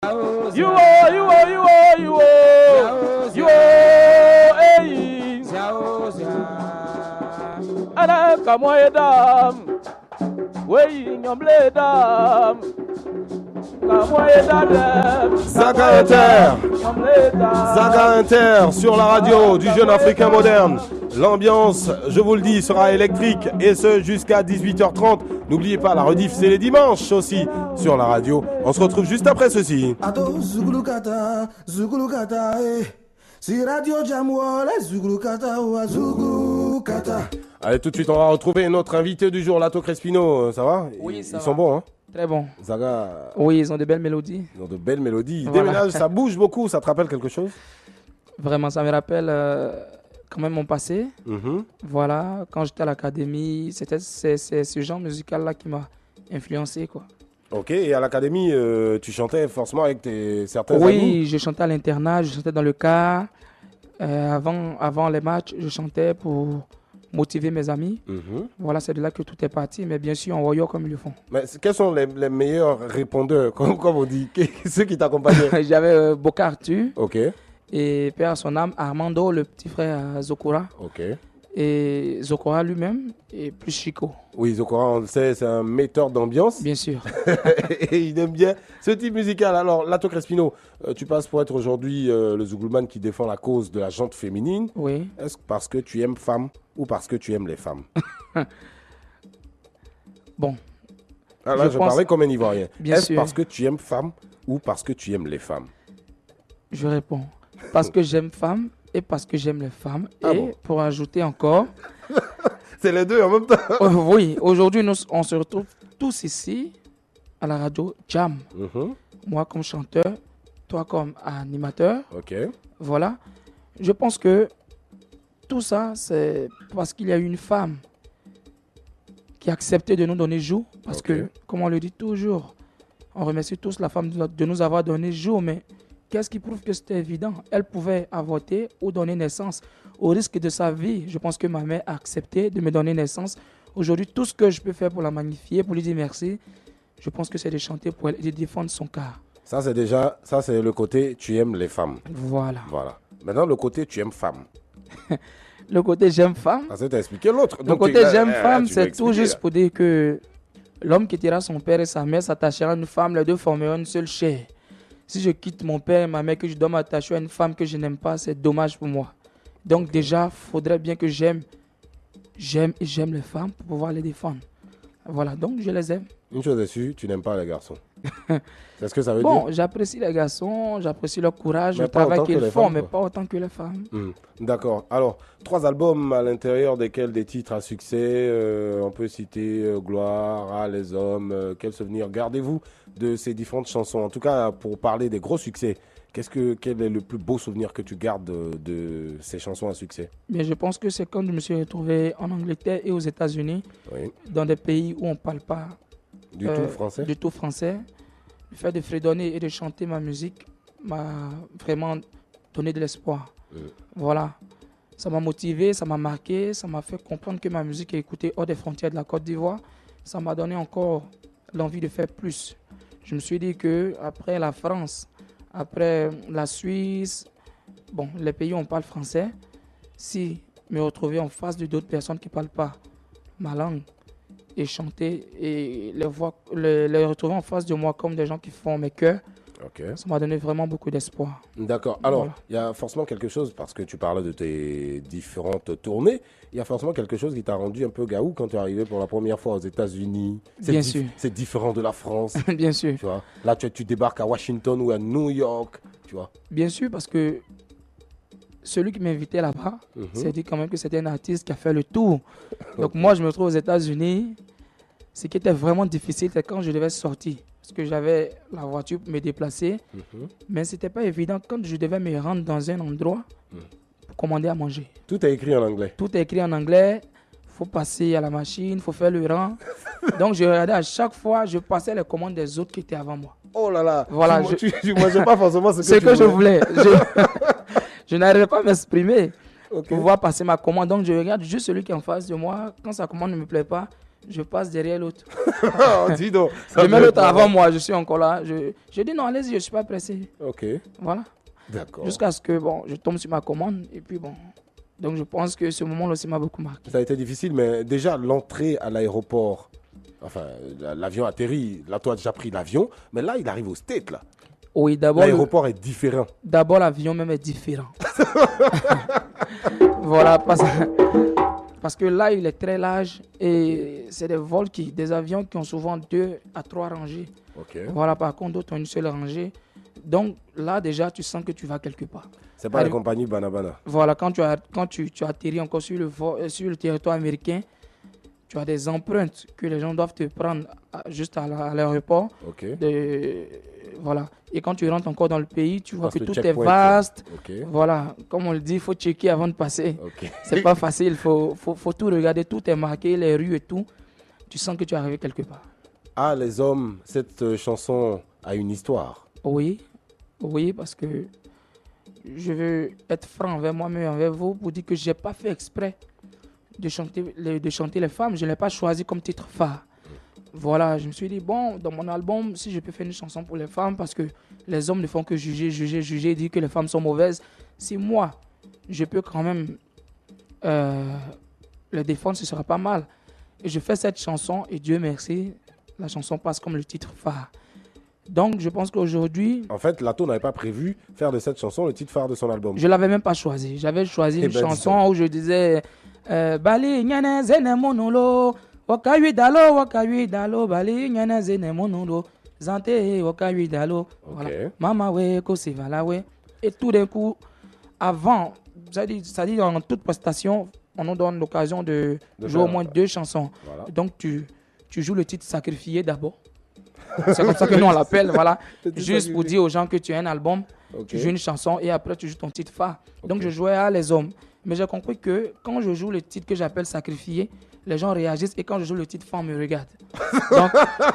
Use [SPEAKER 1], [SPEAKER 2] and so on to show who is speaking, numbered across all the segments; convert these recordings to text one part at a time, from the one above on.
[SPEAKER 1] You are, you are, you are, you are, you are, hey. Ana kamoedam, wey nyomledam, kamoedam.
[SPEAKER 2] Zaga Inter, Zaga Inter sur la radio du Jeune Africain Moderne. L'ambiance, je vous le dis, sera électrique et ce jusqu'à 18h30. N'oubliez pas, la rediff, c'est les dimanches aussi sur la radio. On se retrouve juste après ceci. Allez, tout de suite, on va retrouver notre invité du jour, Lato Crespino. Ça va?
[SPEAKER 3] Oui, ça
[SPEAKER 2] Ils
[SPEAKER 3] va.
[SPEAKER 2] sont bons, hein?
[SPEAKER 3] Très bon.
[SPEAKER 2] Zaga.
[SPEAKER 3] Oui, ils ont de belles mélodies.
[SPEAKER 2] Ils ont de belles mélodies. Ils
[SPEAKER 3] Voilà.
[SPEAKER 2] déménagent, ça bouge beaucoup. Ça te rappelle quelque chose?
[SPEAKER 3] Vraiment, ça me rappelle quand même mon passé.
[SPEAKER 2] Mhm.
[SPEAKER 3] Voilà, quand j'étais à l'académie, c'est ce genre musical-là qui m'a influencé, quoi.
[SPEAKER 2] Ok, et à l'académie, tu chantais forcément avec certains amis?
[SPEAKER 3] Oui, je chantais à l'internat, je chantais dans le car. Avant les matchs, je chantais pour motiver mes amis.
[SPEAKER 2] Mhm.
[SPEAKER 3] Voilà, c'est de là que tout est parti. Mais bien sûr, en voyant comme ils le font.
[SPEAKER 2] Mais quels sont les meilleurs répondeurs, comme on dit, ceux qui t'accompagnaient?
[SPEAKER 3] J'avais Boca Arthur
[SPEAKER 2] Ok,
[SPEAKER 3] et père à son âme, Armando, le petit frère à Zokora.
[SPEAKER 2] ok.
[SPEAKER 3] Et Zokora lui-même et plus Chico,
[SPEAKER 2] Oui, Zokora, on le sait, c'est un metteur d'ambiance.
[SPEAKER 3] bien sûr.
[SPEAKER 2] Et il aime bien ce type musical. Alors, Lato Crespino, tu passes pour être aujourd'hui le Zouglouman qui défend la cause de la gente féminine.
[SPEAKER 3] Oui.
[SPEAKER 2] Est-ce parce que tu aimes femmes ou parce que tu aimes les femmes?
[SPEAKER 3] Bon,
[SPEAKER 2] Ah, là, je
[SPEAKER 3] pense-
[SPEAKER 2] parlais comme un Ivoirien.
[SPEAKER 3] Bien
[SPEAKER 2] Est-ce
[SPEAKER 3] sûr.
[SPEAKER 2] parce que tu aimes femmes ou parce que tu aimes les femmes?
[SPEAKER 3] je réponds. Parce que j'aime femmes et parce que j'aime les femmes.
[SPEAKER 2] Ah
[SPEAKER 3] et
[SPEAKER 2] bon.
[SPEAKER 3] pour ajouter encore,
[SPEAKER 2] C'est les deux en même temps.
[SPEAKER 3] oui, aujourd'hui, on se retrouve tous ici à la radio Jam.
[SPEAKER 2] Mhm.
[SPEAKER 3] Moi comme chanteur, toi comme animateur.
[SPEAKER 2] Ok.
[SPEAKER 3] Voilà. Je pense que tout ça, c'est parce qu'il y a une femme qui a accepté de nous donner jour. Parce
[SPEAKER 2] Ok.
[SPEAKER 3] que, comme on le dit toujours, on remercie tous la femme de nous avoir donné jour. Mais qu'est-ce qui prouve que c'était évident? Elle pouvait avorter ou donner naissance. Au risque de sa vie, je pense que ma mère a accepté de me donner naissance. Aujourd'hui, tout ce que je peux faire pour la magnifier, pour lui dire merci, je pense que c'est de chanter pour elle et de défendre son cas.
[SPEAKER 2] Ça, c'est le côté tu aimes les femmes.
[SPEAKER 3] Voilà.
[SPEAKER 2] Voilà. Maintenant, le côté tu aimes femme.
[SPEAKER 3] Le côté j'aime femme.
[SPEAKER 2] Ça, c'est t'expliquer l'autre.
[SPEAKER 3] Le
[SPEAKER 2] Donc,
[SPEAKER 3] côté j'aime
[SPEAKER 2] tu
[SPEAKER 3] femme,
[SPEAKER 2] veux
[SPEAKER 3] c'est
[SPEAKER 2] expliquer,
[SPEAKER 3] tout juste
[SPEAKER 2] là.
[SPEAKER 3] pour dire que l'homme quittera son père et sa mère, s'attachera à une femme, les deux formeront une seule chair. Si je quitte mon père et ma mère, que je dois m'attacher à une femme que je n'aime pas, c'est dommage pour moi. Donc déjà, il faudrait bien que j'aime les femmes pour pouvoir les défendre. Voilà, donc je les aime.
[SPEAKER 2] Une chose est sûre, tu n'aimes pas les garçons. C'est ce que ça veut
[SPEAKER 3] Bon,
[SPEAKER 2] dire?
[SPEAKER 3] j'apprécie les garçons, j'apprécie leur courage,
[SPEAKER 2] Mais
[SPEAKER 3] le
[SPEAKER 2] pas
[SPEAKER 3] travail
[SPEAKER 2] autant que
[SPEAKER 3] qu'ils
[SPEAKER 2] les
[SPEAKER 3] font,
[SPEAKER 2] femmes,
[SPEAKER 3] mais
[SPEAKER 2] quoi.
[SPEAKER 3] pas autant que les femmes.
[SPEAKER 2] D'accord. Alors, 3 albums à l'intérieur desquels des titres à succès. On peut citer Gloire, Ah, Les Hommes. Quel souvenir gardez-vous de ces différentes chansons? En tout cas, pour parler des gros succès, quel est le plus beau souvenir que tu gardes de ces chansons à succès?
[SPEAKER 3] Mais je pense que c'est quand je me suis retrouvé en Angleterre et aux États-Unis,
[SPEAKER 2] Oui.
[SPEAKER 3] dans des pays où on ne parle pas
[SPEAKER 2] Du tout français?
[SPEAKER 3] du tout français. Le fait de fredonner et de chanter ma musique m'a vraiment donné de l'espoir. Voilà. Ça m'a motivé, ça m'a marqué, ça m'a fait comprendre que ma musique est écoutée hors des frontières de la Côte d'Ivoire. Ça m'a donné encore l'envie de faire plus. Je me suis dit que après la France, après la Suisse, bon, les pays où on parle français, si me retrouver en face de d'autres personnes qui ne parlent pas ma langue, et chanter et les retrouver en face de moi comme des gens qui font mes cœurs,
[SPEAKER 2] Ok.
[SPEAKER 3] ça m'a donné vraiment beaucoup d'espoir.
[SPEAKER 2] D'accord. Alors,
[SPEAKER 3] Voilà.
[SPEAKER 2] il y a forcément quelque chose, parce que tu parlais de tes différentes tournées, il y a forcément quelque chose qui t'a rendu un peu gaou quand tu es arrivé pour la première fois aux États-Unis.
[SPEAKER 3] Bien sûr.
[SPEAKER 2] C'est différent de la France.
[SPEAKER 3] Bien sûr.
[SPEAKER 2] Tu vois, là, tu débarques à Washington ou à New York, tu vois.
[SPEAKER 3] Bien sûr, parce que celui qui m'invitait là-bas s'est dit quand même que c'était un artiste qui a fait le tour. Donc moi, je me trouve aux États-Unis. Ce qui était vraiment difficile, c'est quand je devais sortir. Parce que j'avais la voiture pour me déplacer. Mais ce n'était pas évident quand je devais me rendre dans un endroit pour commander à manger.
[SPEAKER 2] Tout est écrit en anglais.
[SPEAKER 3] Tout est écrit en anglais. Il faut passer à la machine, il faut faire le rang. Donc je regardais à chaque fois, je passais les commandes des autres qui étaient avant moi.
[SPEAKER 2] Oh là là,
[SPEAKER 3] Voilà,
[SPEAKER 2] tu mangeais pas forcément ce que
[SPEAKER 3] Ce
[SPEAKER 2] tu
[SPEAKER 3] que je
[SPEAKER 2] voulais.
[SPEAKER 3] voulais. Je n'arrivais pas à m'exprimer
[SPEAKER 2] Ok.
[SPEAKER 3] pour pouvoir passer ma commande. Donc je regarde juste celui qui est en face de moi. Quand sa commande ne me plaît pas, je passe derrière l'autre.
[SPEAKER 2] Dis donc.
[SPEAKER 3] Je mets l'autre avant moi, je suis encore là. Je dis non, allez-y, je ne suis pas pressé.
[SPEAKER 2] Ok.
[SPEAKER 3] Voilà.
[SPEAKER 2] D'accord.
[SPEAKER 3] Jusqu'à ce que je tombe sur ma commande. Et puis bon. Donc je pense que ce moment-là aussi m'a beaucoup marqué.
[SPEAKER 2] Ça a été difficile, mais déjà l'entrée à l'aéroport, enfin l'avion atterrit, là toi tu as déjà pris l'avion, mais là il arrive au States là.
[SPEAKER 3] Oui, d'abord.
[SPEAKER 2] L'aéroport est différent.
[SPEAKER 3] D'abord l'avion même est différent. Voilà, parce que là il est très large et c'est des avions qui ont souvent 2 à 3 rangées.
[SPEAKER 2] Ok.
[SPEAKER 3] Voilà, par contre d'autres ont une seule rangée. Donc là déjà tu sens que tu vas quelque part.
[SPEAKER 2] C'est pas la compagnie Banabana.
[SPEAKER 3] Voilà, quand tu atterris encore sur le territoire américain, tu as des empreintes que les gens doivent te prendre juste à l'aéroport.
[SPEAKER 2] Ok.
[SPEAKER 3] Voilà. Et quand tu rentres encore dans le pays, tu vois
[SPEAKER 2] Parce
[SPEAKER 3] que tout est
[SPEAKER 2] checkpoint,
[SPEAKER 3] vaste.
[SPEAKER 2] Ok.
[SPEAKER 3] Voilà, comme on le dit, il faut checker avant de passer.
[SPEAKER 2] Ok.
[SPEAKER 3] C'est pas facile, il faut tout regarder, tout est marqué, les rues et tout. Tu sens que tu es arrivé quelque part.
[SPEAKER 2] Ah, les hommes, cette chanson a une histoire.
[SPEAKER 3] Oui, parce que je veux être franc envers moi-même et envers vous pour dire que je n'ai pas fait exprès de chanter les femmes. Je ne l'ai pas choisi comme titre phare. Voilà, je me suis dit, bon, dans mon album, si je peux faire une chanson pour les femmes, parce que les hommes ne font que juger, dire que les femmes sont mauvaises. Si moi, je peux quand même les défendre, ce sera pas mal. Et je fais cette chanson, et Dieu merci, la chanson passe comme le titre phare. Donc, je pense qu'aujourd'hui...
[SPEAKER 2] En fait, Lato n'avait pas prévu faire de cette chanson le titre phare de son album.
[SPEAKER 3] Je ne l'avais même pas choisi. J'avais choisi une chanson où je disais... Bali nyane zene monulo wakayui dalo bali nyane zene monulo zante wakayui dalo. Voilà. Mama we kosi vala we. Et tout d'un coup, avant, ça dit dans toute prestation, on nous donne l'occasion de jouer au moins 2 chansons. Voilà. Donc, tu joues le titre Sacrifié d'abord. C'est comme ça que nous on l'appelle, voilà. Juste pour dire aux gens que tu as un album, tu joues une chanson et après tu joues ton titre phare. Donc je jouais à Les Hommes. Mais j'ai compris que quand je joue le titre que j'appelle Sacrifié, les gens réagissent et quand je joue le titre phare, on me regarde. Donc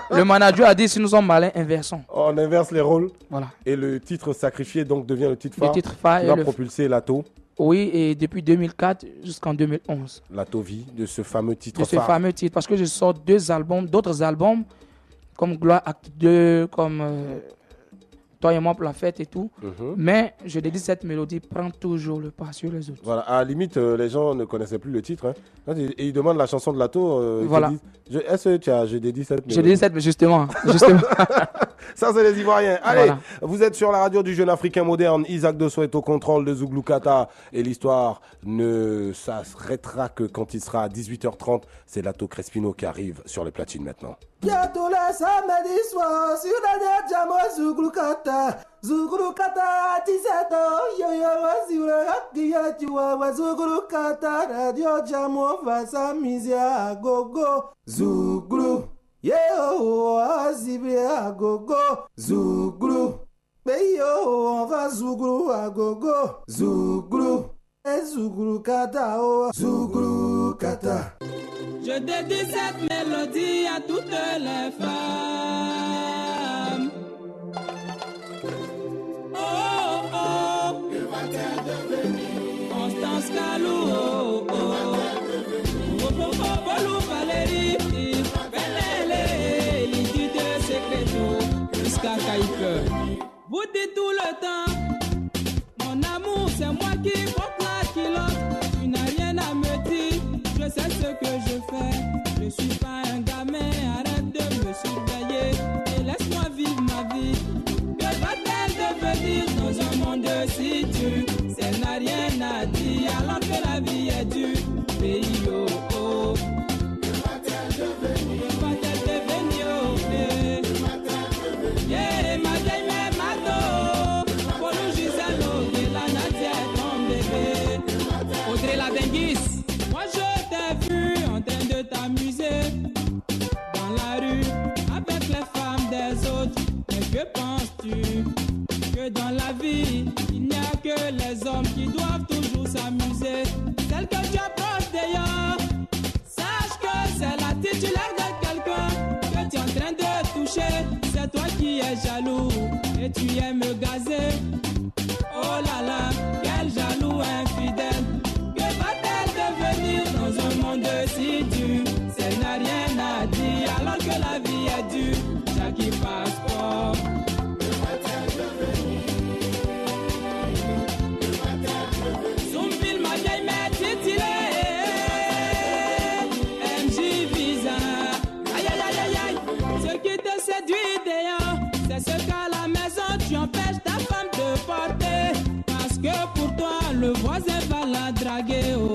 [SPEAKER 3] le manager a dit si nous sommes malins, inversons.
[SPEAKER 2] On inverse les rôles.
[SPEAKER 3] Voilà.
[SPEAKER 2] Et le titre Sacrifié donc devient le titre phare.
[SPEAKER 3] Le titre phare
[SPEAKER 2] qui va propulser Lato.
[SPEAKER 3] Oui, et depuis 2004 jusqu'en 2011.
[SPEAKER 2] Lato vit de ce fameux titre
[SPEAKER 3] phare. De ce fameux titre, parce que je sors d'autres albums, comme Gloire Acte 2, comme Toi et moi pour la fête et tout. Mais je dédie cette mélodie, prend toujours le pas sur les autres.
[SPEAKER 2] Voilà, à la limite, les gens ne connaissaient plus le titre. Hein. Et ils demandent la chanson de Lato.
[SPEAKER 3] Voilà.
[SPEAKER 2] Est-ce que je dédie cette mélodie?
[SPEAKER 3] Je dédie cette, justement.
[SPEAKER 2] Ça, c'est les Ivoiriens. Allez, voilà. Vous êtes sur la radio du Jeune Africain Moderne. Isaac Dosso est au contrôle de Zouglou Kata. Et l'histoire ne s'arrêtera que quand il sera à 18h30. C'est Lato Crespino qui arrive sur les platines maintenant.
[SPEAKER 4] Bientôt le samedi soir sur la Jamo Zouglou Kata. Zouglou Kata, 17h. Yo, vas-y, le tu vois, Zouglou Kata. Radio Jamo va s'amuser à gogo. Zouglou. Yo, azibé à gogo, Zouglou. Mais yo, on va Zouglou à gogo, Zouglou. Et Zouglou Kata, oh, Zouglou Kata.
[SPEAKER 5] Je dédie cette mélodie à toutes les femmes. Oh, oh, que va-t-elle devenir? Constance Kalou, oh, oh. Oh, oh, oh, Bolou Valérie. Vous dites tout le temps, mon amour c'est moi qui porte la culotte. Tu n'as rien à me dire, je sais ce que je fais. Je suis pas un gamin, arrête de me surveiller et laisse-moi vivre ma vie. Que va-t-elle devenir dans un monde si dur? Elle n'a rien à dire alors que la vie est dure. Pays oh oh. Que va-t-elle devenir? Que va-t-elle devenir? Oh, eh. Yeah, ma vieille mère Mato, pour nous Giselo, et la Nadia est ton bébé. Audrey la Benguis, moi je t'ai vu en train de t'amuser dans la rue avec les femmes des autres. Mais que penses-tu? Que dans la vie, il n'y a que les hommes qui doivent toujours s'amuser. Celle que tu approches d'ailleurs, sache que c'est la titulaire de quelqu'un que tu es en train de toucher. C'est toi qui es jaloux et tu aimes me gazer. Oh là là, quel jaloux infidèle. Que va-t-elle devenir dans un monde si dur? Elle n'a rien tu empêches ta femme de porter. Parce que pour toi, le voisin va la draguer. Oh.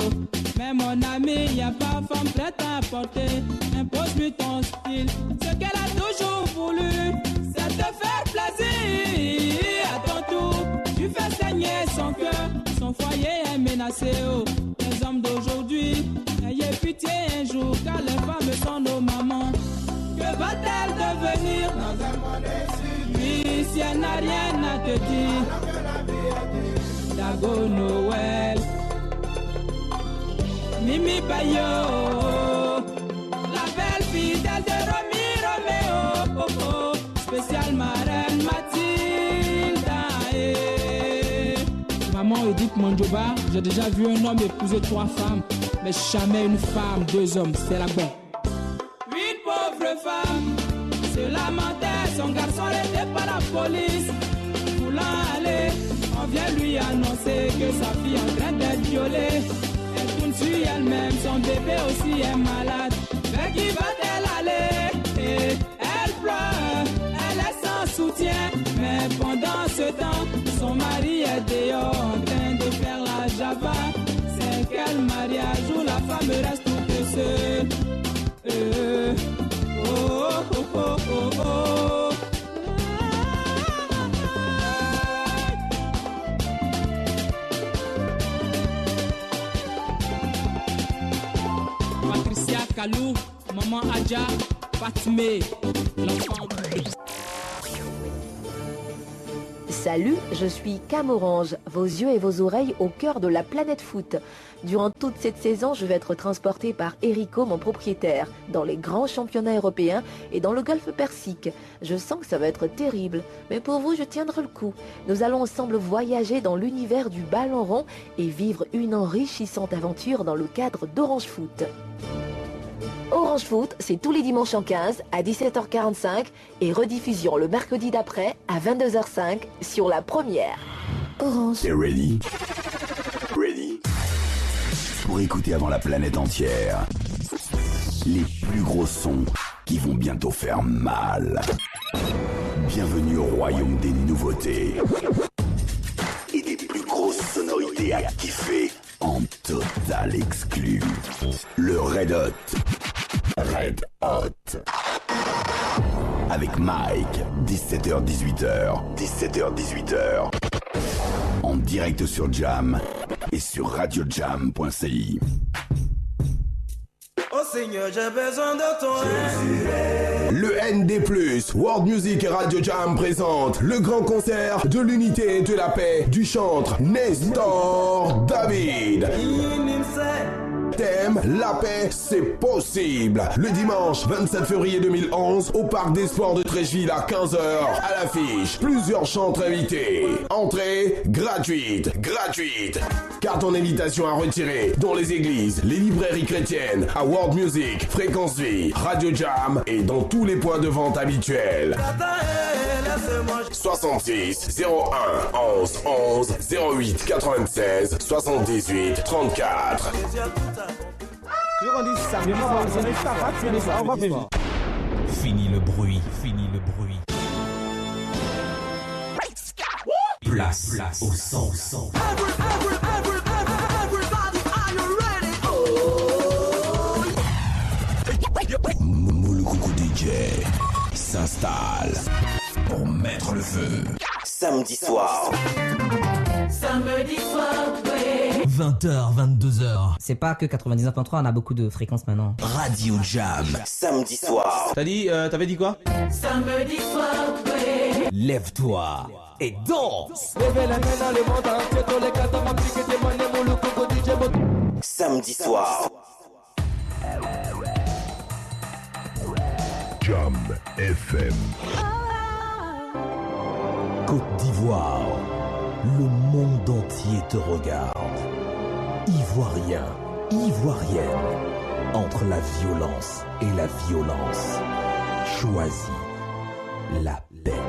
[SPEAKER 5] Mais mon ami, y a pas femme prête à porter. Impose-lui ton style. Ce qu'elle a toujours voulu, c'est te faire plaisir. À ton tour, tu fais saigner son cœur. Son foyer est menacé. Oh. Les hommes d'aujourd'hui, ayez pitié un jour, car les femmes sont nos mamans. Que va-t-elle devenir dans un monde insulte? Puis si elle n'a rien à te dire, Dago Noël, Mimi Bayo, la belle fidèle de Romy Roméo, oh, oh, spécial marraine Mathilda. Maman Edith Mondjoba, j'ai déjà vu un homme épouser 3 femmes, mais jamais une femme, 2 hommes, c'est la bonne. Une pauvre femme se lamentait, son garçon arrêté par la police. Voulant aller, on vient lui annoncer que sa fille est en train d'être violée. Elle tourne sur elle-même, son bébé aussi est malade. Vers qui va-t-elle aller? Et elle pleure, elle est sans soutien. Mais pendant ce temps, son mari est dehors en train de faire la java. C'est quel mariage où la femme reste toute seule? Oh, oh, oh, oh, oh. Patricia Kalou, Maman Adja, Fatmé, l'enfant.
[SPEAKER 6] Salut, je suis Cam Orange, vos yeux et vos oreilles au cœur de la planète foot. Durant toute cette saison, je vais être transporté par Erico, mon propriétaire, dans les grands championnats européens et dans le golfe Persique. Je sens que ça va être terrible, mais pour vous, je tiendrai le coup. Nous allons ensemble voyager dans l'univers du ballon rond et vivre une enrichissante aventure dans le cadre d'Orange Foot. Orange Foot, c'est tous les dimanches en 15 à 17h45 et rediffusion le mercredi d'après à 22h05 sur la première. Orange.
[SPEAKER 7] T'es ready? Ready? Pour écouter avant la planète entière les plus gros sons qui vont bientôt faire mal. Bienvenue au royaume des nouveautés et des plus grosses sonorités à kiffer en total exclu. Le Red Hot. Red Hot. Avec Mike, 17h-18h. 17h-18h. En direct sur Jam et sur radiojam.ci.
[SPEAKER 4] Oh Seigneur, j'ai besoin de toi.
[SPEAKER 2] Le ND+, World Music et Radio Jam présente le grand concert de l'unité et de la paix du chantre Nestor David. Thème, la paix, c'est possible. Le dimanche 27 février 2011 au Parc des Sports de Trécheville à 15h. À l'affiche, plusieurs chantres invités. Entrée gratuite. Carte en invitation à retirer dans les églises, les librairies chrétiennes, à World Music, Fréquence Vie, Radio Jam et dans tous les points de vente habituels. 66 01 11 11 08 96 78 34.
[SPEAKER 8] Fini le bruit. Place au son.
[SPEAKER 7] Mouloukoukou DJ s'installe pour mettre le feu.
[SPEAKER 9] Samedi soir.
[SPEAKER 8] 20h, 22h.
[SPEAKER 10] C'est pas que 99.3, on a beaucoup de fréquences maintenant.
[SPEAKER 7] Radio Jam.
[SPEAKER 9] Samedi soir.
[SPEAKER 1] T'avais dit quoi?
[SPEAKER 5] Samedi soir.
[SPEAKER 8] Lève-toi et danse.
[SPEAKER 9] Samedi soir.
[SPEAKER 7] Jam FM.
[SPEAKER 8] Côte d'Ivoire, le monde entier te regarde. Ivoirien, Ivoirienne, entre la violence et la violence, choisis la paix.